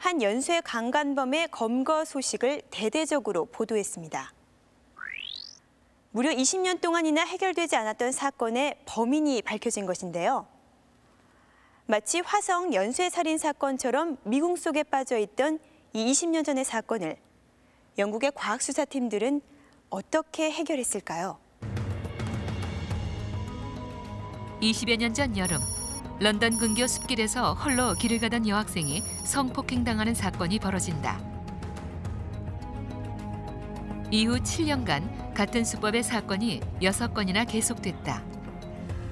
한 연쇄 강간범의 검거 소식을 대대적으로 보도했습니다. 무려 20년 동안이나 해결되지 않았던 사건의 범인이 밝혀진 것인데요. 마치 화성 연쇄살인 사건처럼 미궁 속에 빠져있던 이 20년 전의 사건을 영국의 과학수사팀들은 어떻게 해결했을까요? 20여 년 전 여름, 런던 근교 숲길에서 홀로 길을 가던 여학생이 성폭행당하는 사건이 벌어진다. 이후 7년간 같은 수법의 사건이 6건이나 계속됐다.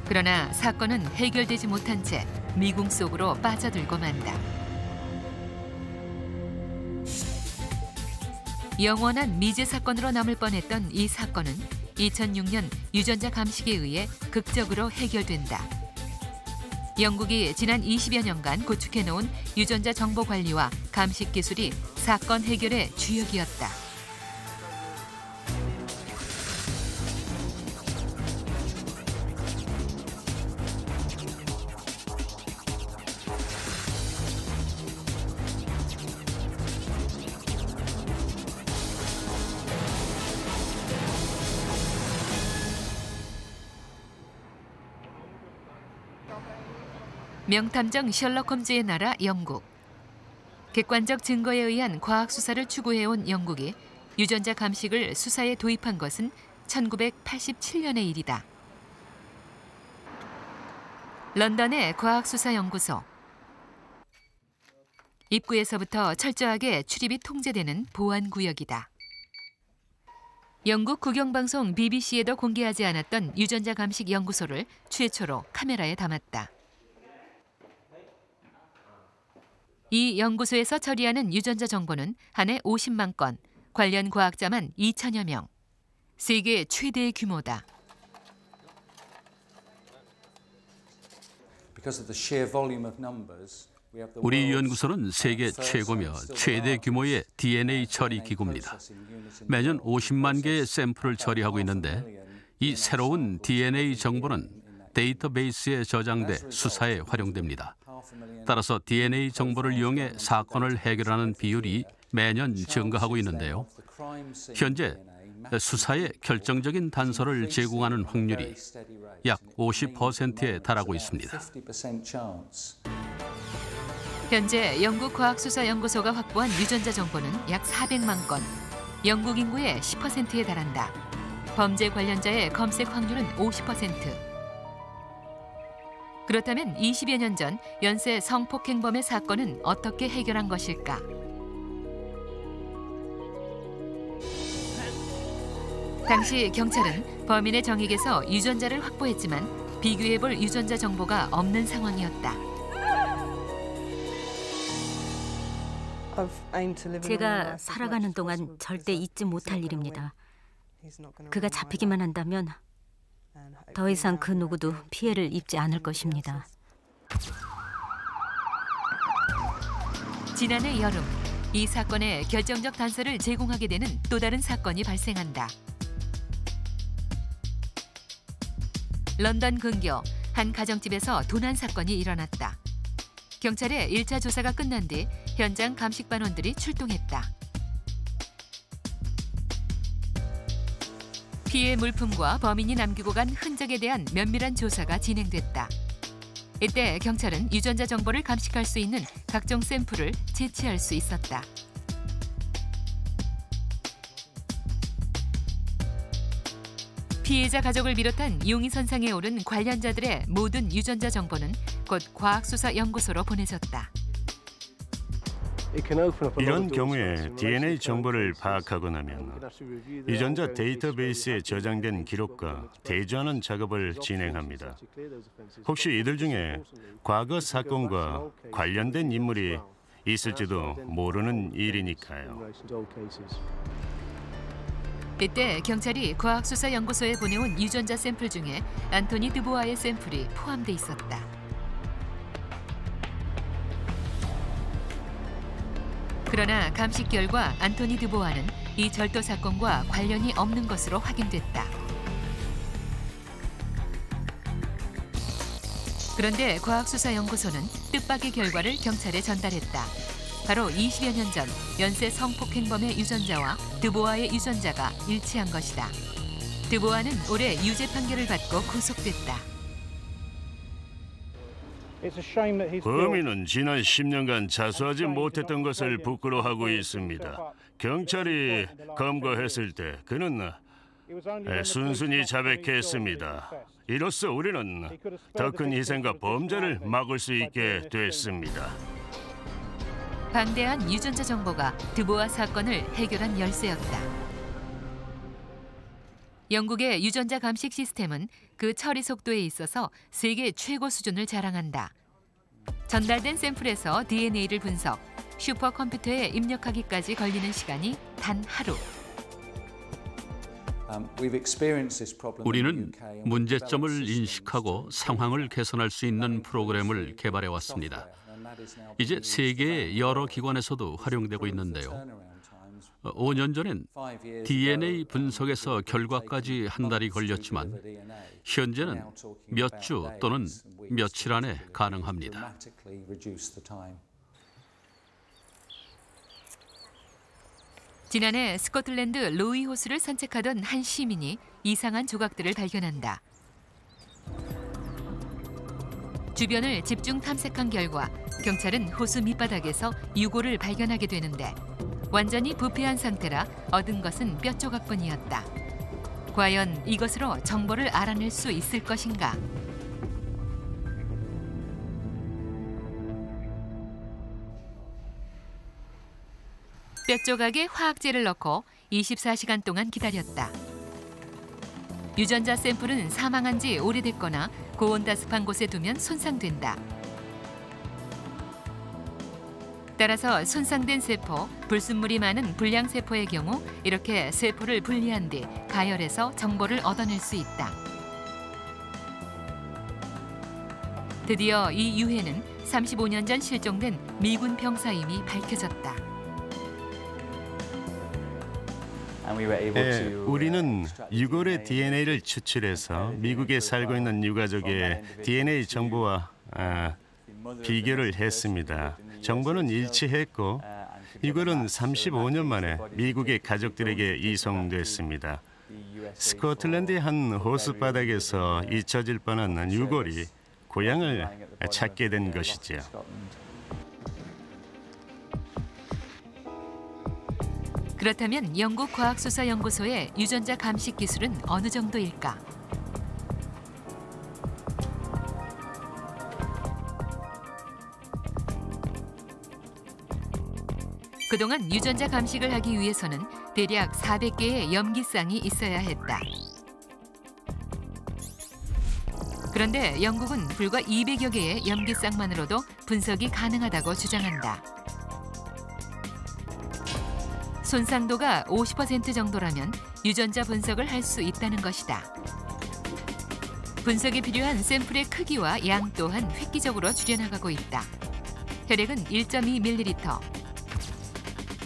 그러나 사건은 해결되지 못한 채 미궁 속으로 빠져들고 만다. 영원한 미제 사건으로 남을 뻔했던 이 사건은 2006년 유전자 감식에 의해 극적으로 해결된다. 영국이 지난 20여 년간 구축해놓은 유전자 정보 관리와 감식 기술이 사건 해결의 주역이었다. 명탐정 셜록 홈즈의 나라 영국. 객관적 증거에 의한 과학 수사를 추구해온 영국이 유전자 감식을 수사에 도입한 것은 1987년의 일이다. 런던의 과학수사연구소. 입구에서부터 철저하게 출입이 통제되는 보안구역이다. 영국 국영방송 BBC에도 공개하지 않았던 유전자 감식 연구소를 최초로 카메라에 담았다. 이 연구소에서 처리하는 유전자 정보는 한 해 50만 건, 관련 과학자만 2천여 명. 세계 최대의 규모다. 우리 연구소는 세계 최고며 최대 규모의 DNA 처리 기구입니다. 매년 50만 개의 샘플을 처리하고 있는데 이 새로운 DNA 정보는 데이터베이스에 저장돼 수사에 활용됩니다. 따라서 DNA 정보를 이용해 사건을 해결하는 비율이 매년 증가하고 있는데요. 현재 수사에 결정적인 단서를 제공하는 확률이 약 50%에 달하고 있습니다. 현재 영국 과학수사연구소가 확보한 유전자 정보는 약 400만 건, 영국 인구의 10%에 달한다. 범죄 관련자의 검색 확률은 50%. 그렇다면 20여 년 전 연쇄 성폭행범의 사건은 어떻게 해결한 것일까? 당시 경찰은 범인의 정액에서 유전자를 확보했지만 비교해볼 유전자 정보가 없는 상황이었다. 제가 살아가는 동안 절대 잊지 못할 일입니다. 그가 잡히기만 한다면 더 이상 그 누구도 피해를 입지 않을 것입니다. 지난해 여름, 이 사건의 결정적 단서를 제공하게 되는 또 다른 사건이 발생한다. 런던 근교 한 가정집에서 도난 사건이 일어났다. 경찰의 1차 조사가 끝난 뒤 현장 감식반원들이 출동했다. 피해 물품과 범인이 남기고 간 흔적에 대한 면밀한 조사가 진행됐다. 이때 경찰은 유전자 정보를 감식할 수 있는 각종 샘플을 채취할 수 있었다. 피해자 가족을 비롯한 용의선상에 오른 관련자들의 모든 유전자 정보는 곧 과학수사연구소로 보내졌다. 이런 경우에 DNA 정보를 파악하고 나면 유전자 데이터베이스에 저장된 기록과 대조하는 작업을 진행합니다. 혹시 이들 중에 과거 사건과 관련된 인물이 있을지도 모르는 일이니까요. 이때 경찰이 과학수사연구소에 보내온 유전자 샘플 중에 안토니 드보아의 샘플이 포함돼 있었다. 그러나 감식 결과 안토니 드보아는 이 절도 사건과 관련이 없는 것으로 확인됐다. 그런데 과학수사연구소는 뜻밖의 결과를 경찰에 전달했다. 바로 20여 년 전 연쇄 성폭행범의 유전자와 드보아의 유전자가 일치한 것이다. 드보아는 올해 유죄 판결을 받고 구속됐다. 범인은 지난 10년간 자수하지 못했던 것을 부끄러워하고 있습니다. 경찰이 검거했을 때 그는 순순히 자백했습니다. 이로써 우리는 더 큰 희생과 범죄를 막을 수 있게 됐습니다. 방대한 유전자 정보가 드보아 사건을 해결한 열쇠였다. 영국의 유전자 감식 시스템은 그 처리 속도에 있어서 세계 최고 수준을 자랑한다. 전달된 샘플에서 DNA를 분석, 슈퍼컴퓨터에 입력하기까지 걸리는 시간이 단 하루. 우리는 문제점을 인식하고 상황을 개선할 수 있는 프로그램을 개발해 왔습니다. 이제 세계의 여러 기관에서도 활용되고 있는데요. 5년 전엔 DNA 분석에서 결과까지 한 달이 걸렸지만 현재는 몇 주 또는 며칠 안에 가능합니다. 지난해 스코틀랜드 로이 호수를 산책하던 한 시민이 이상한 조각들을 발견한다. 주변을 집중 탐색한 결과 경찰은 호수 밑바닥에서 유골을 발견하게 되는데 완전히 부패한 상태라 얻은 것은 뼈 조각뿐이었다. 과연 이것으로 정보를 알아낼 수 있을 것인가? 뼈 조각에 화학제를 넣고 24시간 동안 기다렸다. 유전자 샘플은 사망한 지 오래됐거나 고온다습한 곳에 두면 손상된다. 따라서 손상된 세포, 불순물이 많은 불량세포의 경우 이렇게 세포를 분리한 뒤 가열해서 정보를 얻어낼 수 있다. 드디어 이 유해는 35년 전 실종된 미군 병사임이 밝혀졌다. 우리는 유골의 DNA를 추출해서 미국에 살고 있는 유가족의 DNA 정보와 비교를 했습니다. 정보는 일치했고 유골은 35년 만에 미국의 가족들에게 이송됐습니다. 스코틀랜드의 한 호수 바닥에서 잊혀질 뻔한 유골이 고향을 찾게 된 것이죠. 그렇다면 영국 과학수사연구소의 유전자 감식 기술은 어느 정도일까? 그동안 유전자 감식을 하기 위해서는 대략 400개의 염기쌍이 있어야 했다. 그런데 영국은 불과 200여 개의 염기쌍만으로도 분석이 가능하다고 주장한다. 손상도가 50% 정도라면 유전자 분석을 할 수 있다는 것이다. 분석이 필요한 샘플의 크기와 양 또한 획기적으로 줄여나가고 있다. 혈액은 1.2ml.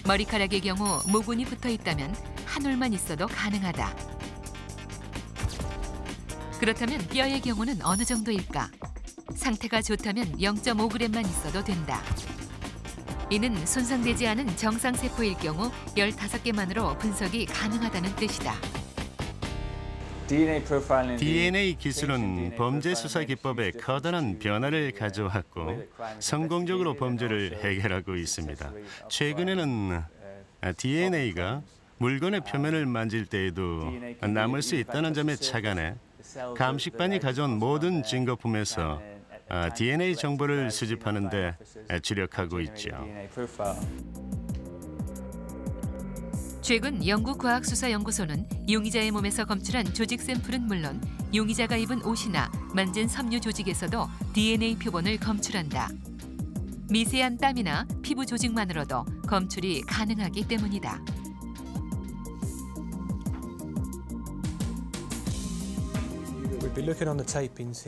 머리카락의 경우 모근이 붙어 있다면 한 올만 있어도 가능하다. 그렇다면 뼈의 경우는 어느 정도일까? 상태가 좋다면 0.5g만 있어도 된다. 이는 손상되지 않은 정상세포일 경우 15개만으로 분석이 가능하다는 뜻이다. DNA 기술은 범죄 수사 기법에 커다란 변화를 가져왔고 성공적으로 범죄를 해결하고 있습니다. 최근에는 DNA가 물건의 표면을 만질 때에도 남을 수 있다는 점에 착안해 감식반이 가져온 모든 증거품에서 DNA 정보를 수집하는 데 주력하고 있죠. 최근 영국과학수사연구소는 용의자의 몸에서 검출한 조직 샘플은 물론 용의자가 입은 옷이나 만진 섬유 조직에서도 DNA 표본을 검출한다. 미세한 땀이나 피부 조직만으로도 검출이 가능하기 때문이다.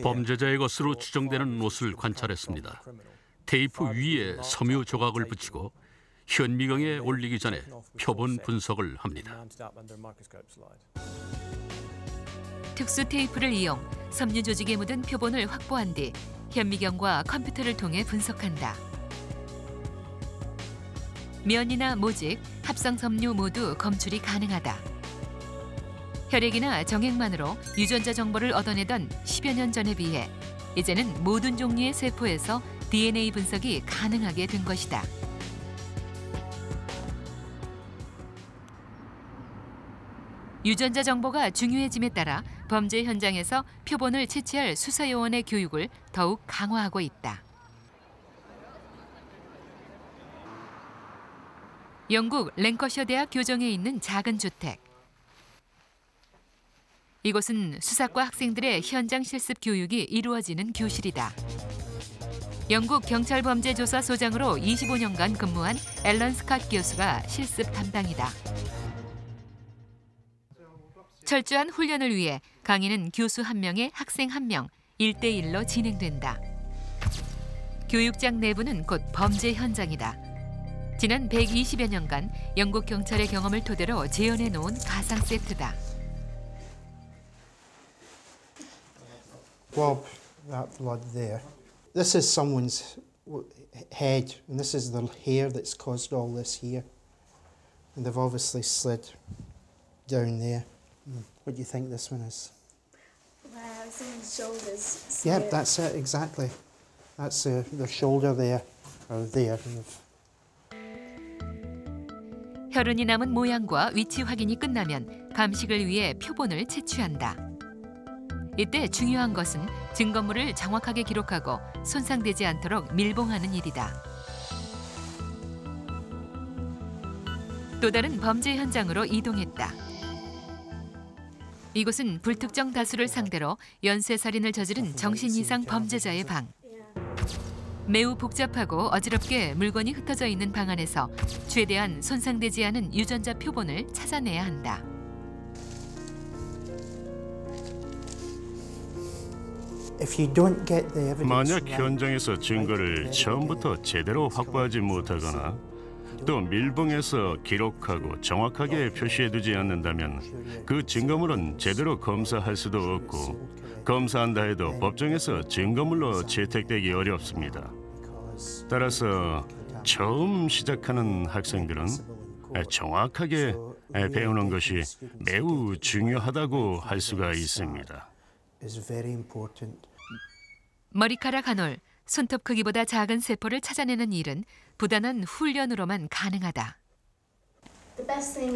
범죄자의 것으로 추정되는 옷을 관찰했습니다. 테이프 위에 섬유 조각을 붙이고 현미경에 올리기 전에 표본 분석을 합니다. 특수 테이프를 이용 섬유 조직에 묻은 표본을 확보한 뒤 현미경과 컴퓨터를 통해 분석한다. 면이나 모직, 합성 섬유 모두 검출이 가능하다. 혈액이나 정액만으로 유전자 정보를 얻어내던 10여 년 전에 비해 이제는 모든 종류의 세포에서 DNA 분석이 가능하게 된 것이다. 유전자 정보가 중요해짐에 따라 범죄 현장에서 표본을 채취할 수사요원의 교육을 더욱 강화하고 있다. 영국 랭커셔 대학 교정에 있는 작은 주택. 이곳은 수사과 학생들의 현장 실습 교육이 이루어지는 교실이다. 영국 경찰범죄조사소장으로 25년간 근무한 앨런 스캇 교수가 실습 담당이다. 철저한 훈련을 위해 강의는 교수 1명에 학생 1명, 1대1로 진행된다. 교육장 내부는 곧 범죄 현장이다. 지난 120여 년간 영국 경찰의 경험을 토대로 재현해 놓은 가상 세트다. Bob, that blood there. This is someone's head, and this is the hair that's caused all this here. And they've obviously slid down there. What do you think this one is? Wow, someone's shoulders. Yeah, that's it, exactly. That's their shoulder there, or there. 혈흔이 남은 모양과 위치 확인이 끝나면 감식을 위해 표본을 채취한다. 이때 중요한 것은 증거물을 정확하게 기록하고 손상되지 않도록 밀봉하는 일이다. 또 다른 범죄 현장으로 이동했다. 이곳은 불특정 다수를 상대로 연쇄살인을 저지른 정신이상 범죄자의 방. 매우 복잡하고 어지럽게 물건이 흩어져 있는 방 안에서 최대한 손상되지 않은 유전자 표본을 찾아내야 한다. 만약 현장에서 증거를 처음부터 제대로 확보하지 못하거나 또 밀봉해서 기록하고 정확하게 표시해두지 않는다면 그 증거물은 제대로 검사할 수도 없고 검사한다 해도 법정에서 증거물로 채택되기 어렵습니다. 따라서 처음 시작하는 학생들은 정확하게 배우는 것이 매우 중요하다고 할 수가 있습니다. 머리카락 한 올, 손톱 크기보다 작은 세포를 찾아내는 일은 부단한 훈련으로만 가능하다.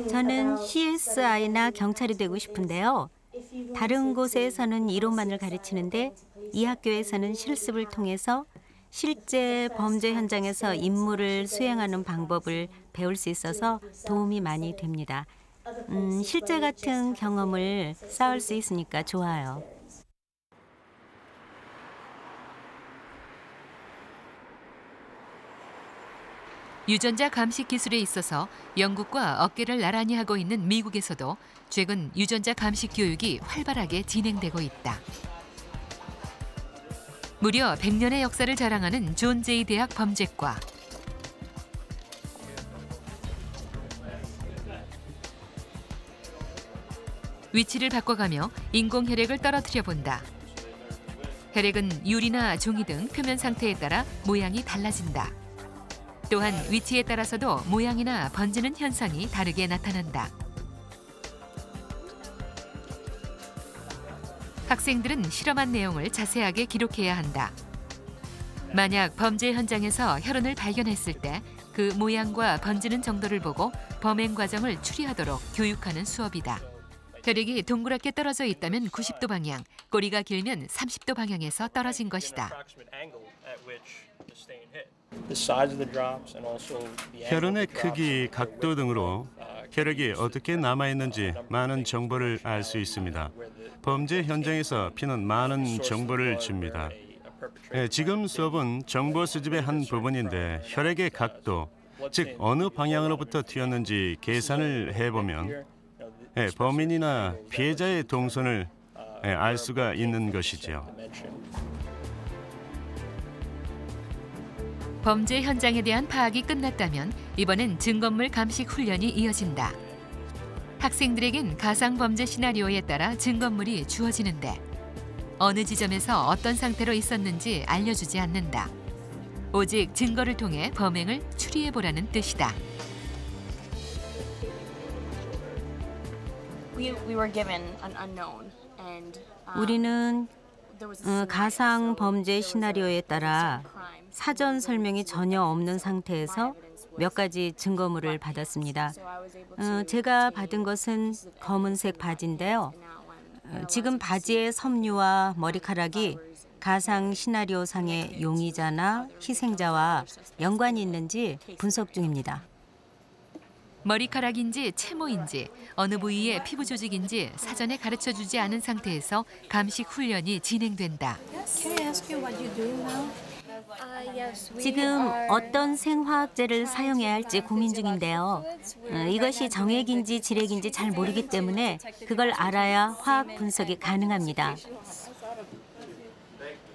저는 CSI나 경찰이 되고 싶은데요. 다른 곳에서는 이론만을 가르치는데 이 학교에서는 실습을 통해서 실제 범죄 현장에서 임무를 수행하는 방법을 배울 수 있어서 도움이 많이 됩니다. 실제 같은 경험을 쌓을 수 있으니까 좋아요. 유전자 감식 기술에 있어서 영국과 어깨를 나란히 하고 있는 미국에서도 최근 유전자 감식 교육이 활발하게 진행되고 있다. 무려 100년의 역사를 자랑하는 존 제이 대학 범죄과. 위치를 바꿔가며 인공 혈액을 떨어뜨려 본다. 혈액은 유리나 종이 등 표면 상태에 따라 모양이 달라진다. 또한 위치에 따라서도 모양이나 번지는 현상이 다르게 나타난다. 학생들은 실험한 내용을 자세하게 기록해야 한다. 만약 범죄 현장에서 혈흔을 발견했을 때 그 모양과 번지는 정도를 보고 범행 과정을 추리하도록 교육하는 수업이다. 혈액이 동그랗게 떨어져 있다면 90도 방향, 꼬리가 길면 30도 방향에서 떨어진 것이다. 혈흔의 크기, 각도 등으로 혈액이 어떻게 남아있는지 많은 정보를 알 수 있습니다. 범죄 현장에서 피는 많은 정보를 줍니다. 지금 수업은 정보 수집의 한 부분인데 혈액의 각도, 즉 어느 방향으로부터 튀었는지 계산을 해보면 범인이나 피해자의 동선을 알 수가 있는 것이죠. 범죄 현장에 대한 파악이 끝났다면 이번엔 증거물 감식 훈련이 이어진다. 학생들에겐 가상 범죄 시나리오에 따라 증거물이 주어지는데 어느 지점에서 어떤 상태로 있었는지 알려주지 않는다. 오직 증거를 통해 범행을 추리해보라는 뜻이다. We were given an unknown, and 우리는 there was a 가상 범죄 시나리오에 따라 사전 설명이 전혀 없는 상태에서 몇 가지 증거물을 받았습니다. 제가 받은 것은 검은색 바지인데요. 지금 바지의 섬유와 머리카락이 가상 시나리오상의 용의자나 희생자와 연관이 있는지 분석 중입니다. 머리카락인지 채모인지 어느 부위의 피부 조직인지 사전에 가르쳐주지 않은 상태에서 감식 훈련이 진행된다. 지금 어떤 생화학제를 사용해야 할지 고민 중인데요. 이것이 정액인지 질액인지 잘 모르기 때문에 그걸 알아야 화학 분석이 가능합니다.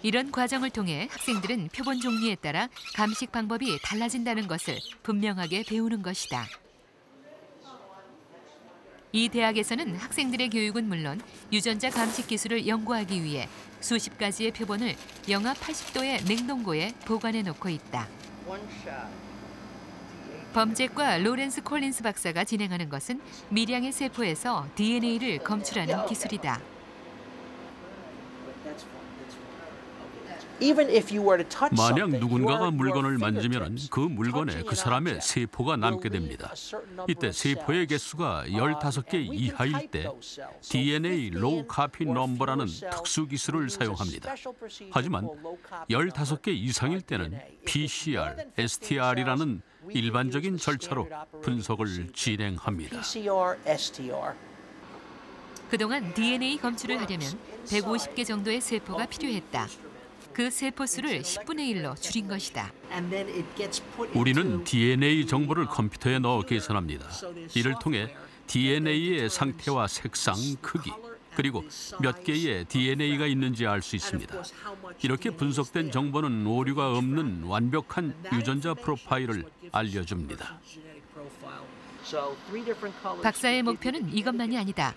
이런 과정을 통해 학생들은 표본 종류에 따라 감식 방법이 달라진다는 것을 분명하게 배우는 것이다. 이 대학에서는 학생들의 교육은 물론 유전자 감식 기술을 연구하기 위해 수십 가지의 표본을 영하 80도의 냉동고에 보관해 놓고 있다. 범죄과 로렌스 콜린스 박사가 진행하는 것은 미량의 세포에서 DNA를 검출하는 기술이다. 만약 누군가가 물건을 만지면 그 물건에 그 사람의 세포가 남게 됩니다. 이때 세포의 개수가 15개 이하일 때 DNA 로우 카피 넘버라는 특수 기술을 사용합니다. 하지만 15개 이상일 때는 PCR, STR이라는 일반적인 절차로 분석을 진행합니다. 그동안 DNA 검출을 하려면 150개 정도의 세포가 필요했다. 그 세포수를 10분의 1로 줄인 것이다. 우리는 DNA 정보를 컴퓨터에 넣어 계산합니다. 이를 통해 DNA의 상태와 색상, 크기, 그리고 몇 개의 DNA가 있는지 알 수 있습니다. 이렇게 분석된 정보는 오류가 없는 완벽한 유전자 프로파일을 알려줍니다. 박사의 목표는 이것만이 아니다.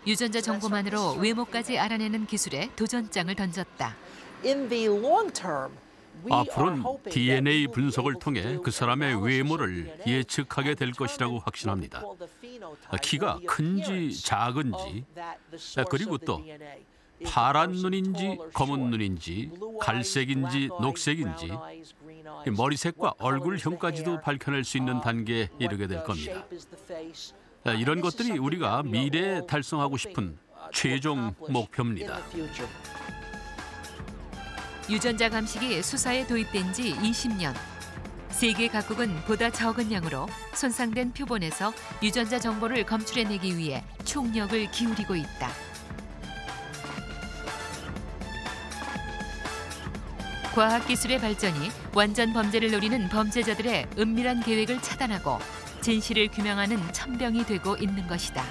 유전자 정보만으로 외모까지 알아내는 기술에 도전장을 던졌다. 앞으로는 DNA 분석을 통해 그 사람의 외모를 예측하게 될 것이라고 확신합니다. 키가 큰지 작은지, 그리고 또 파란 눈인지 검은 눈인지 갈색인지 녹색인지 머리색과 얼굴형까지도 밝혀낼 수 있는 단계에 이르게 될 겁니다. 이런 것들이 우리가 미래에 달성하고 싶은 최종 목표입니다. 유전자 감식이 수사에 도입된 지 20년. 세계 각국은 보다 적은 양으로 손상된 표본에서 유전자 정보를 검출해내기 위해 총력을 기울이고 있다. 과학기술의 발전이 완전 범죄를 노리는 범죄자들의 은밀한 계획을 차단하고 진실을 규명하는 천병이 되고 있는 것이다.